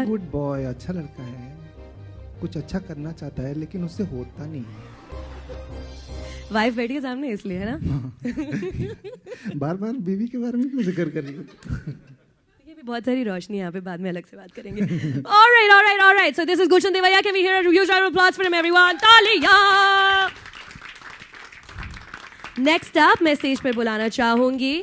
Good boy, अच्छा लड़का है, कुछ अच्छा करना चाहता है लेकिन उससे होता नहीं है। वाइफ बैठी है सामने इसलिए, है ना? बार बार बीवी के बारे में क्यों जिक्र कर रही हो? ये भी बहुत सारी रोशनी यहाँ पे, बाद में अलग से बात करेंगे। All right. So this is Gulshan Devaya. Can we hear a huge round of applause from everyone? तालियां! Next up, मैं स्टेज पर बुलाना चाहूंगी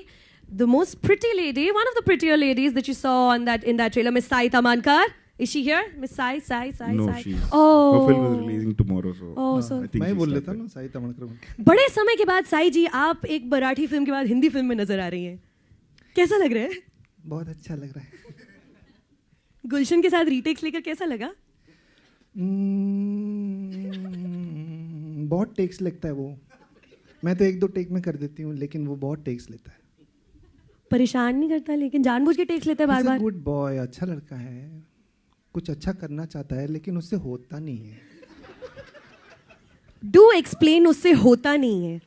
the most pretty lady, one of the prettier ladies that you saw in that trailer, Miss Sai Tamankar. Is she here? Miss Sai? No, Sai. she's. Oh. Her film is releasing tomorrow, so. So I think मैं she's बोल लेता started. ना साई तमणकर। बड़े समय के बाद साई जी आप एक मराठी फिल्म के बाद हिंदी फिल्म में नजर आ रही हैं, कैसा लग रहा है? बहुत अच्छा लग रहा है। गुलशन के साथ रीटेक्स लेकर कैसा लगा? बहुत टेक्स लगता है वो। मैं तो 1-2 टेक में कर देती हूँ, लेकिन वो बहुत टेक्स लेता है। परेशान नहीं करता, लेकिन जानबूझ के टेक्स लेता है बार बार। गुड बॉय, अच्छा लड़का है, कुछ अच्छा करना चाहता है लेकिन उससे होता नहीं है। डू एक्सप्लेन, उससे होता नहीं है।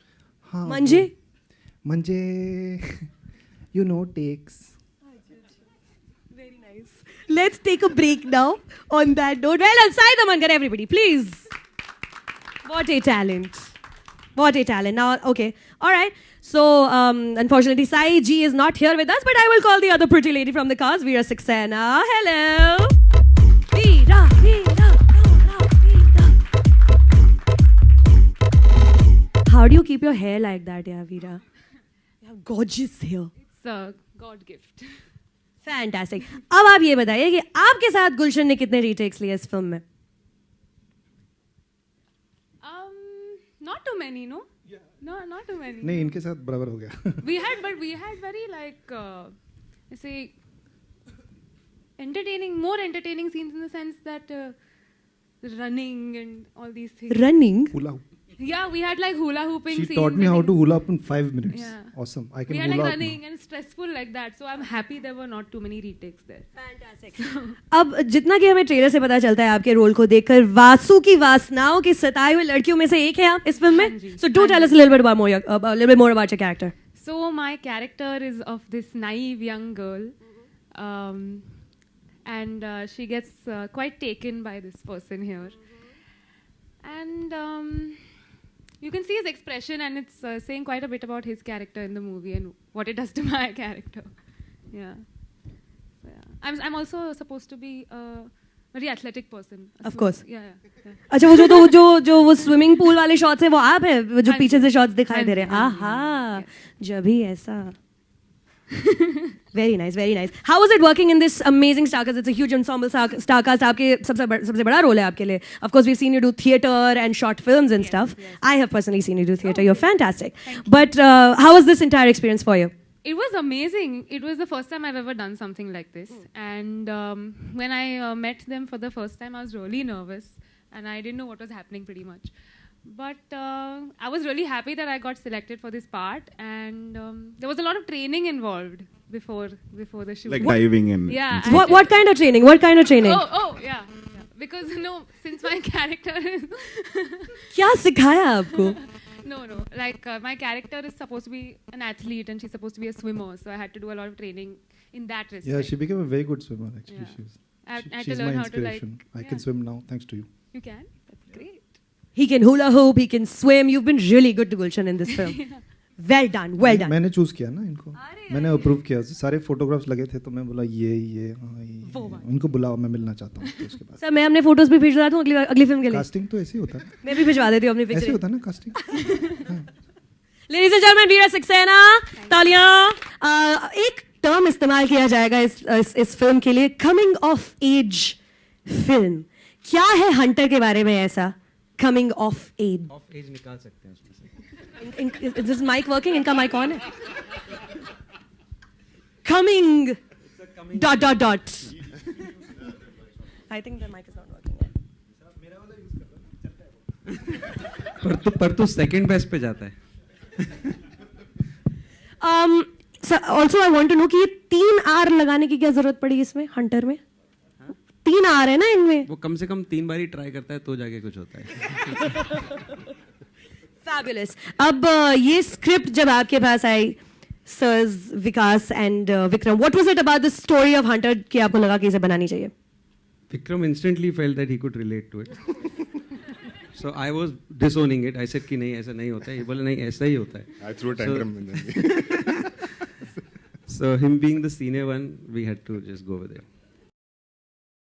हाँ, मंजे you know tax. Very nice. Let's take a break now on that note. Well done, Sai Tamankar, everybody, please. What a talent. What a talent. Now, okay. All right. So, unfortunately, Sai Ji is not here with us, but I will call the other pretty lady from the cast, Veera Saxena. Hello. Veera. How do you keep your hair like that, yeah, Veera? You have gorgeous hair. It's a God gift. Fantastic. अब आप ये बताइए कि आपके साथ गुलशन ने कितने retakes लिए इस फिल्म में? Not too many, no? Yeah. No, not too many. नहीं, इनके साथ बराबर हो गया। we had very like, say, more entertaining scenes in the sense that running and all these things. Running? Hula hoop. Yeah, we had like hula hooping scenes. She taught me how to hula hoop in 5 minutes. Yeah. Awesome. I can we had hula like hoop running now. and stressful like that. So I'm happy there were not too many retakes there. Fantastic. अब जितना कि हमें trailer से पता चलता है आपके role को देखकर, वासु की वासनाओं की सताए हुए लड़कियों में से एक है आप इस फिल्म में। So do tell us a little bit more about your character. So my character is of this naive young girl, and she gets quite taken by this person here, and you can see his expression, and it's saying quite a bit about his character in the movie and what it does to my character. Yeah. So, yeah. I'm also supposed to be a very athletic person. Of course. Yeah. अच्छा, वो जो वो swimming pool वाले shots हैं वो आप हैं, वो जो पीछे से शॉट्स दिखाई दे रहे हैं। आहा, जब ही ऐसा। Very nice, very nice. How was it working in this amazing star cast? It's a huge ensemble star cast. आपके सबसे बड़ा रोल है आपके लिए. Of course, we've seen you do theatre and short films and stuff. Yes. I have personally seen you do theatre. You're fantastic. But how was this entire experience for you? It was amazing. It was the first time I've ever done something like this. And when I met them for the first time, I was really nervous. And I didn't know what was happening pretty much. But I was really happy that I got selected for this part. And there was a lot of training involved before the shoot. Like diving in. Yeah. What kind of training? What kind of training? Yeah. Because, since my character is... क्या सिखाया आपको? No. Like, my character is supposed to be an athlete and she's supposed to be a swimmer. So I had to do a lot of training in that respect. Yeah, she became a very good swimmer, actually. Yeah. I had to She's learn my how to, like... inspiration. I can swim now, thanks to you. You can? That's great. He can hula hoop, he can swim. You've been really good to Gulshan in this film. Well done. मैंने choose किया ना इनको, मैंने approve किया, सारे photographs लगे थे तो मैं बोला ये उनको बुलाओ, मैं मिलना चाहता हूँ। तो उसके बाद सर मैं अपने फोटोज भी भिजवा दूँ अगली फिल्म के लिए? कास्टिंग तो ऐसे ही होता है, मैं भी भिजवा देती हूँ अपनी पिक्चर। ऐसे होता है ना casting. Ladies and gentlemen, Veera Saxena, तालियां। एक टर्म इस्तेमाल किया जाएगा इस फिल्म के लिए, कमिंग ऑफ एज फिल्म। क्या है हंटर के बारे में ऐसा coming of age? Of age निकाल सकते हैं उसमें से। Is this mic working? इनका mic on है? Coming. ... I think the mic is not working yet. पर तो सेकंड बेस्ट पे जाता है। Also I want to know कि ये 3 R लगाने की क्या जरूरत पड़ी इसमें हंटर में? 3 R है ना इनमें? वो कम से कम 3 बार ही ट्राई करता है तो जाके कुछ होता है। Fabulous. अब ये स्क्रिप्ट जब आपके पास आई, Sirs Vikas and Vikram, what was it about the story of Hunter कि आपको लगा कि इसे बनानी चाहिए? Vikram instantly felt that he could relate to it. So I was disowning it. I said कि नहीं ऐसा नहीं होता है. ये बोले नहीं ऐसा ही होता है. I threw a tantrum. So him being the senior one, we had to just go with it.